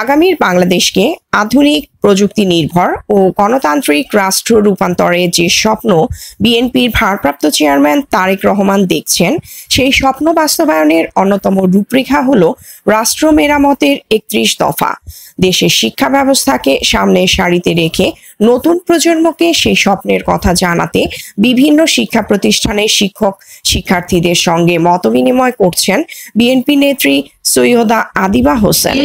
আগামীর বাংলাদেশকে আধুনিক প্রযুক্তি নির্ভর ও গণতান্ত্রিক রাষ্ট্র রূপান্তরের যে স্বপ্ন বিএনপির ভারপ্রাপ্ত চেয়ারম্যান তারেক রহমান দেখছেন, সেই স্বপ্ন বাস্তবায়নের অন্যতম রূপরেখা হল রাষ্ট্র মেরামতের 31 দফা। দেশের শিক্ষা ব্যবস্থাকে সামনের সারিতে রেখে নতুন প্রজন্মকে সেই স্বপ্নের কথা জানাতে বিভিন্ন শিক্ষা প্রতিষ্ঠানের শিক্ষক শিক্ষার্থীদের সঙ্গে মতবিনিময় করছেন বিএনপি নেত্রী সৈয়দা আদিবা হোসেন।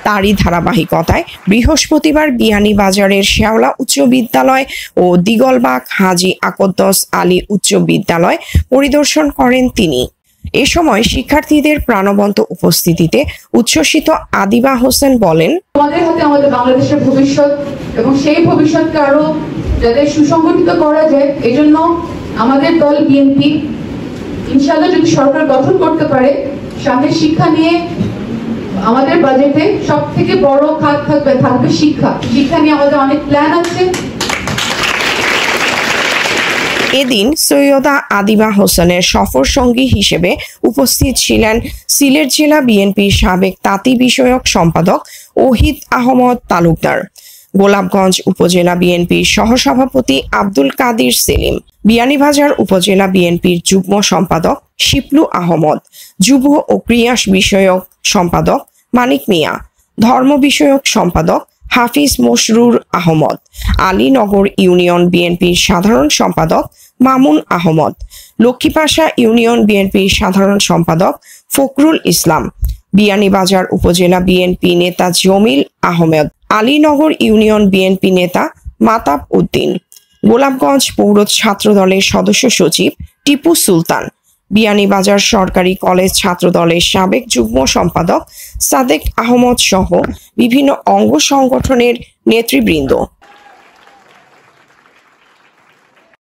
তারই ধারাবাহিকতায় বৃহস্পতিবার বিয়ানীবাজারের শেওলা উচ্চ বিদ্যালয় ও দিগলবাগ হাজী আকদ্দস আলী উচ্চ বিদ্যালয় পরিদর্শন করেন তিনি। এ সময় শিক্ষার্থীদের প্রাণবন্ত উপস্থিতিতে উচ্ছ্বসিত আদিবা হোসেন বলেন, আমাদের হাতে আমাদের বাংলাদেশের ভবিষ্যৎ এবং সেই ভবিষ্যৎকে আরো যাতে সুসংগঠিত করা যায়, এজন্য আমাদের দল বিএনপি ইনশাআল্লাহ যদি সরকার গঠন করতে পারে, সামনে শিক্ষা নিয়ে আমাদের বাজেটে সব থেকে বড় খাত থাকবে শিক্ষা নিয়ে আমাদের অনেক প্ল্যান আছে। এদিন সৈয়দা আদিবা হোসেনের সফর সঙ্গী হিসেবে উপস্থিত ছিলেন সিলেট জেলা বিএনপির সাবেক তাঁতি বিষয়ক সম্পাদক ওহিদ আহমদ তালুকদার, গোলাপগঞ্জ উপজেলা বিএনপির সহসভাপতি আব্দুল কাদির সেলিম, বিয়ানীবাজার উপজেলা বিএনপির যুগ্ম সম্পাদক শিপলু আহমদ, যুব ও ক্রীড়া বিষয়ক সম্পাদক মানিক মিয়া, ধর্ম বিষয়ক সম্পাদক হাফিজ মশরুর আহমদ, আলীনগর ইউনিয়ন বিএনপির সাধারণ সম্পাদক মামুন আহমদ, লক্ষ্মীপাশা ইউনিয়ন বিএনপির সাধারণ সম্পাদক ফখরুল ইসলাম, বিয়ানীবাজার উপজেলা বিএনপি নেতা জমিল আহমেদ, আলীনগর ইউনিয়ন বিএনপি নেতা মাতাব উদ্দিন, গোলাপগঞ্জ পৌর ছাত্র দলের সদস্য সচিব টিপু সুলতান, বিয়ানীবাজার সরকারি কলেজ ছাত্র দলের সাবেক যুগ্ম সম্পাদক সাদেক আহমদ সহ বিভিন্ন অঙ্গ সংগঠনের নেতৃবৃন্দ।